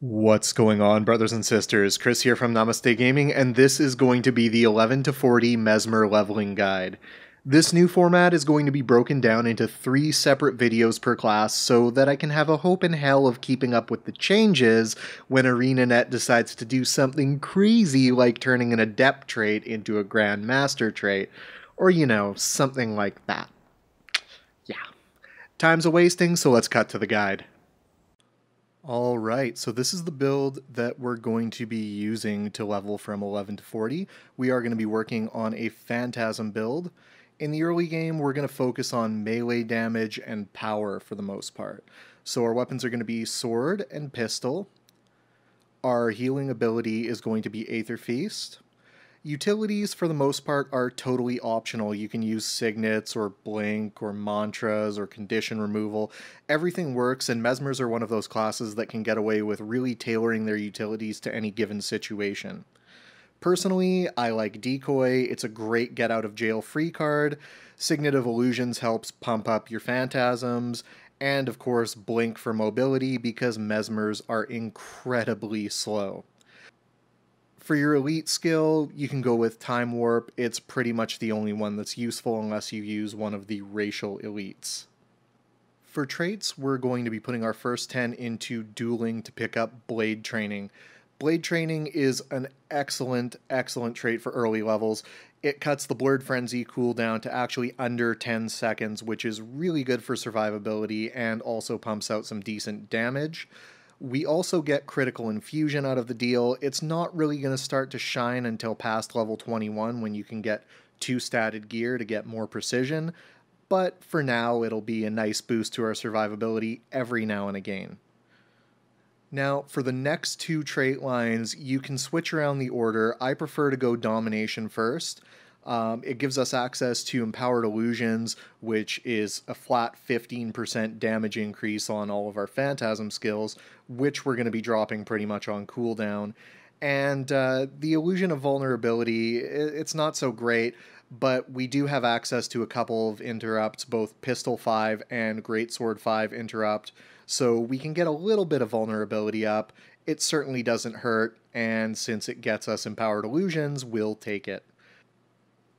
What's going on, brothers and sisters? Chris here from Namaste Gaming, and this is going to be the 11 to 40 Mesmer leveling guide. This new format is going to be broken down into 3 separate videos per class so that I can have a hope in hell of keeping up with the changes when ArenaNet decides to do something crazy like turning an Adept trait into a Grandmaster trait, or something like that. Yeah. Time's a-wasting, so let's cut to the guide. Alright, so this is the build that we're going to be using to level from 11 to 40. We are going to be working on a Phantasm build. In the early game, we're going to focus on melee damage and power for the most part. So our weapons are going to be Sword and Pistol. Our healing ability is going to be Aether Feast. Utilities, for the most part, are totally optional. You can use signets or blink or mantras or condition removal. Everything works, and Mesmers are one of those classes that can get away with really tailoring their utilities to any given situation. Personally, I like Decoy. It's a great get out of jail free card. Signet of Illusions helps pump up your phantasms. And of course, Blink for mobility because Mesmers are incredibly slow. For your elite skill, you can go with Time Warp. It's pretty much the only one that's useful unless you use one of the racial elites. For traits, we're going to be putting our first 10 into Dueling to pick up Blade Training. Blade Training is an excellent trait for early levels. It cuts the Blurred Frenzy cooldown to actually under 10 seconds, which is really good for survivability and also pumps out some decent damage. We also get Critical Infusion out of the deal. It's not really going to start to shine until past level 21 when you can get 2 statted gear to get more precision, but for now it'll be a nice boost to our survivability every now and again. Now, for the next 2 trait lines, you can switch around the order. I prefer to go Domination first. It gives us access to Empowered Illusions, which is a flat 15% damage increase on all of our Phantasm skills, which we're going to be dropping pretty much on cooldown. And the Illusion of Vulnerability, it's not so great, but we do have access to a couple of interrupts, both Pistol 5 and Greatsword 5 interrupt, so we can get a little bit of vulnerability up. It certainly doesn't hurt, and since it gets us Empowered Illusions, we'll take it.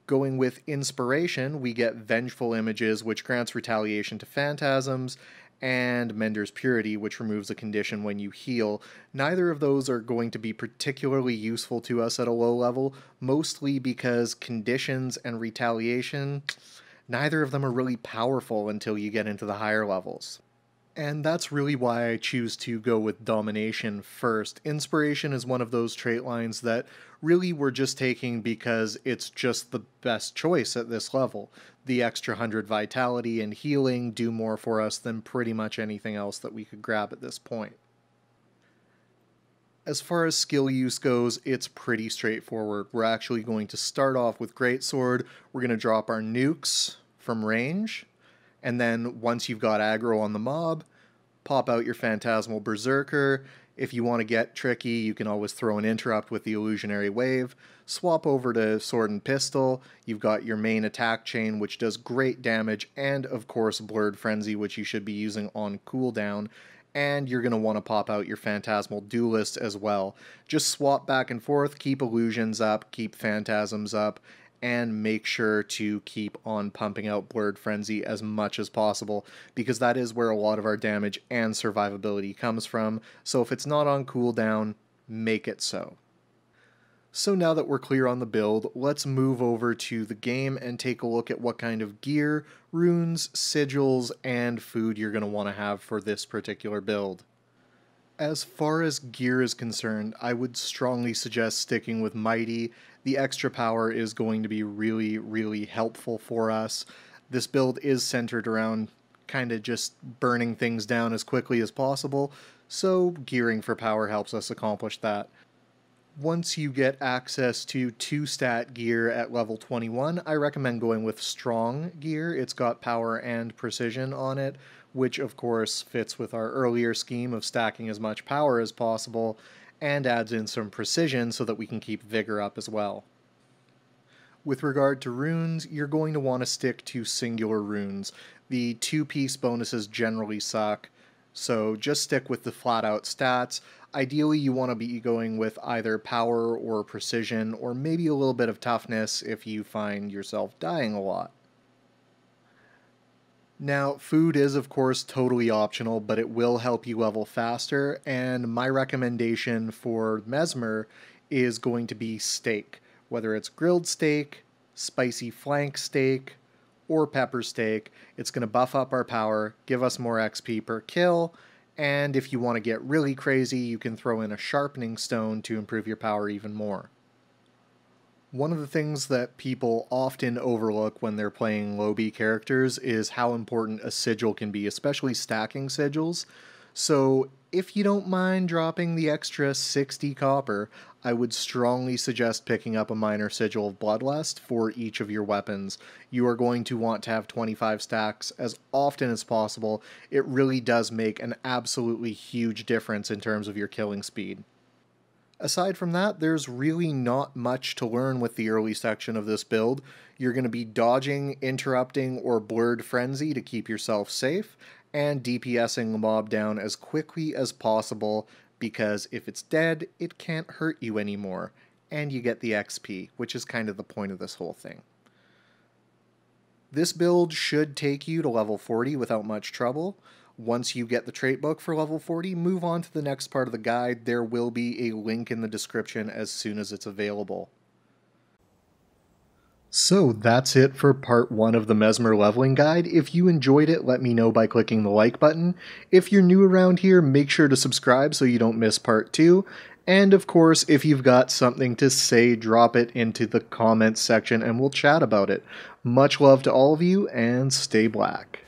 Going with Inspiration, we get Vengeful Images, which grants retaliation to phantasms, and Mender's Purity, which removes a condition when you heal. Neither of those are going to be particularly useful to us at a low level, mostly because conditions and retaliation, neither of them are really powerful until you get into the higher levels. And that's really why I choose to go with Domination first. Inspiration is one of those trait lines that really we're just taking because it's just the best choice at this level. The extra 100 vitality and healing do more for us than pretty much anything else that we could grab at this point. As far as skill use goes, it's pretty straightforward. We're actually going to start off with Greatsword. We're going to drop our nukes from range. And then once you've got aggro on the mob, pop out your Phantasmal Berserker. If you want to get tricky, you can always throw an interrupt with the Illusionary Wave. Swap over to Sword and Pistol. You've got your main attack chain, which does great damage, and of course Blurred Frenzy, which you should be using on cooldown. And you're going to want to pop out your Phantasmal Duelist as well. Just swap back and forth, keep illusions up, keep phantasms up, and make sure to keep on pumping out Blurred Frenzy as much as possible, because that is where a lot of our damage and survivability comes from, so if it's not on cooldown, make it so. So now that we're clear on the build, let's move over to the game and take a look at what kind of gear, runes, sigils, and food you're going to want to have for this particular build. As far as gear is concerned, I would strongly suggest sticking with Mighty. The extra power is going to be really helpful for us. This build is centered around kind of just burning things down as quickly as possible, so gearing for power helps us accomplish that. Once you get access to 2-stat gear at level 21, I recommend going with Strong gear. It's got power and precision on it, which of course fits with our earlier scheme of stacking as much power as possible, and adds in some precision so that we can keep vigor up as well. With regard to runes, you're going to want to stick to singular runes. The 2-piece bonuses generally suck. So just stick with the flat out stats. Ideally, you want to be going with either power or precision, or maybe a little bit of toughness if you find yourself dying a lot. Now, food is of course totally optional, but it will help you level faster, and my recommendation for Mesmer is going to be steak. Whether it's grilled steak, spicy flank steak, or pepper steak, it's going to buff up our power, give us more XP per kill, and if you want to get really crazy, you can throw in a sharpening stone to improve your power even more. One of the things that people often overlook when they're playing low B characters is how important a sigil can be, especially stacking sigils. So if you don't mind dropping the extra 60 copper, I would strongly suggest picking up a minor sigil of Bloodlust for each of your weapons. You are going to want to have 25 stacks as often as possible. It really does make an absolutely huge difference in terms of your killing speed. Aside from that, there's really not much to learn with the early section of this build. You're going to be dodging, interrupting, or blurred frenzy to keep yourself safe, and DPSing the mob down as quickly as possible, because if it's dead, it can't hurt you anymore, and you get the XP, which is kind of the point of this whole thing. This build should take you to level 40 without much trouble. Once you get the trait book for level 40, move on to the next part of the guide. There will be a link in the description as soon as it's available. So that's it for part 1 of the Mesmer leveling guide. If you enjoyed it, let me know by clicking the like button. If you're new around here, make sure to subscribe so you don't miss part 2. And of course, if you've got something to say, drop it into the comments section and we'll chat about it. Much love to all of you, and stay black.